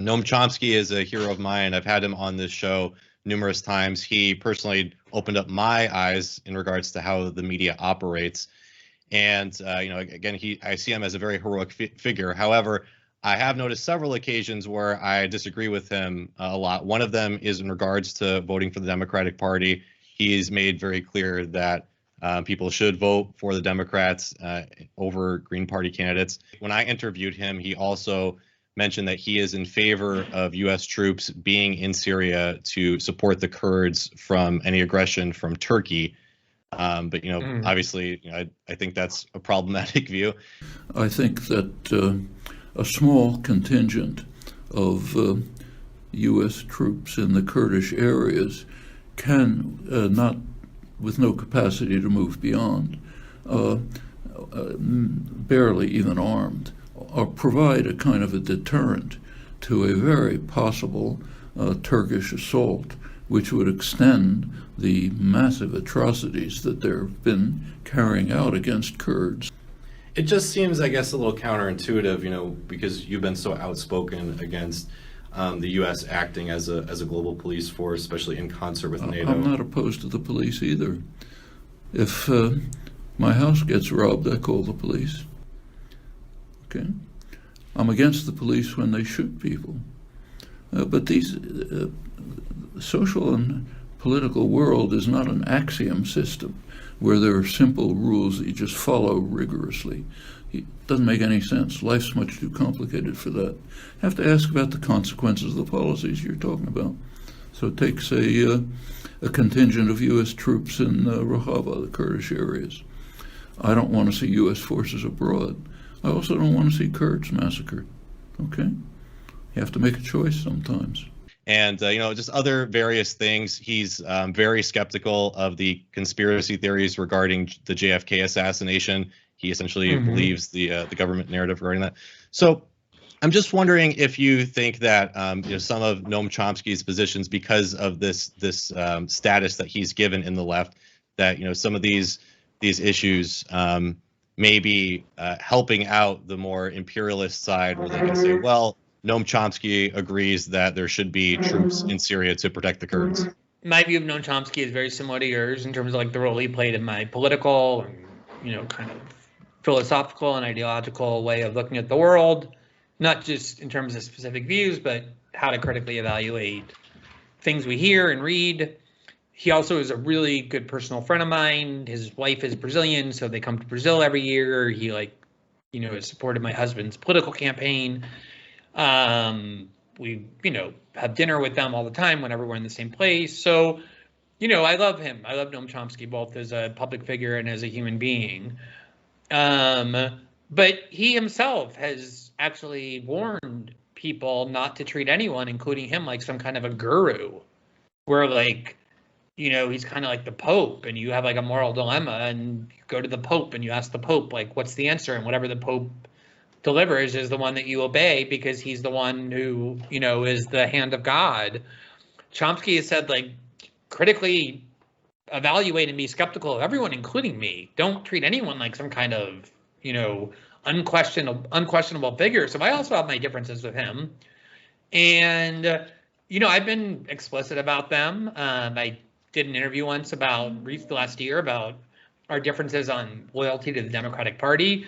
Noam Chomsky is a hero of mine. I've had him on this show numerous times. He personally opened up my eyes in regards to how the media operates. And again, I see him as a very heroic figure. However, I have noticed several occasions where I disagree with him a lot. One of them is in regards to voting for the Democratic Party. He's made very clear that people should vote for the Democrats over Green Party candidates. When I interviewed him, he also mentioned that he is in favor of U.S. troops being in Syria to support the Kurds from any aggression from Turkey. But obviously, I think that's a problematic view. I think that a small contingent of U.S. troops in the Kurdish areas can not, with no capacity to move beyond, barely even armed, or provide a kind of a deterrent to a very possible Turkish assault, which would extend the massive atrocities that they've been carrying out against Kurds. It just seems, I guess, a little counterintuitive, because you've been so outspoken against the U.S. acting as a global police force, especially in concert with NATO. I'm not opposed to the police either. If my house gets robbed, I call the police. Okay? I'm against the police when they shoot people. But these social and political world is not an axiom system where there are simple rules that you just follow rigorously. It doesn't make any sense. Life's much too complicated for that. You have to ask about the consequences of the policies you're talking about. So it takes a contingent of U.S. troops in Rojava, the Kurdish areas. I don't want to see U.S. forces abroad. I also don't want to see Kurds massacred. Okay? You have to make a choice sometimes. And, just other various things. He's very skeptical of the conspiracy theories regarding the JFK assassination. He essentially believes the government narrative regarding that. So I'm just wondering if you think that some of Noam Chomsky's positions, because of this status that he's given in the left, that some of these issues may be helping out the more imperialist side, where they can say, well, Noam Chomsky agrees that there should be troops in Syria to protect the Kurds. My view of Noam Chomsky is very similar to yours in terms of the role he played in my political and kind of philosophical and ideological way of looking at the world, not just in terms of specific views, but how to critically evaluate things we hear and read. He also is a really good personal friend of mine. His wife is Brazilian, so they come to Brazil every year. He has supported my husband's political campaign. We, have dinner with them all the time whenever we're in the same place. So, I love him. I love Noam Chomsky, both as a public figure and as a human being. But he himself has actually warned people not to treat anyone, including him, like some kind of a guru, where he's kind of like the Pope, and you have a moral dilemma, and you go to the Pope and you ask the Pope, what's the answer? And whatever the Pope delivers is the one that you obey, because he's the one who, is the hand of God. Chomsky has said, critically evaluate and be skeptical of everyone, including me. Don't treat anyone like some kind of, unquestionable figure. So I also have my differences with him. And, I've been explicit about them. I did an interview once last year about our differences on loyalty to the Democratic Party.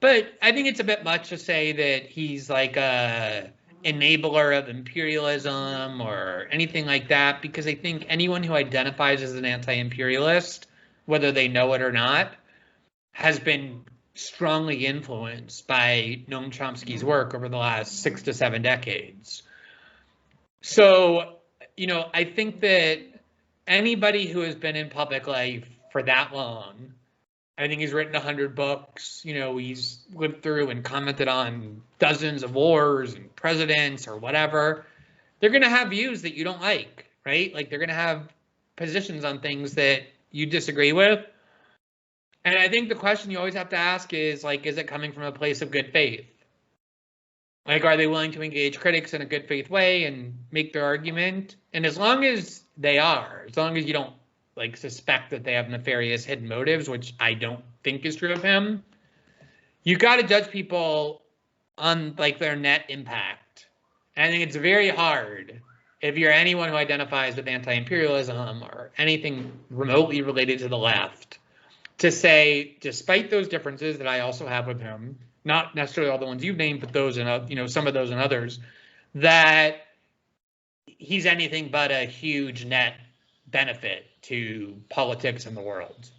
But I think it's a bit much to say that he's a enabler of imperialism or anything like that, because I think anyone who identifies as an anti-imperialist, whether they know it or not, has been strongly influenced by Noam Chomsky's work over the last 6 to 7 decades. So, I think that anybody who has been in public life for that long, I think he's written 100 books. He's lived through and commented on dozens of wars and presidents or whatever. They're going to have views that you don't like, right? They're going to have positions on things that you disagree with. And I think the question you always have to ask is, is it coming from a place of good faith? Are they willing to engage critics in a good faith way and make their argument? And as long as they are, as long as you don't suspect that they have nefarious hidden motives, which I don't think is true of him, you got to judge people on their net impact. And I think it's very hard if you're anyone who identifies with anti-imperialism or anything remotely related to the left to say, despite those differences that I also have with him, not necessarily all the ones you've named, but those and some of those and others, that he's anything but a huge net benefit to politics in the world.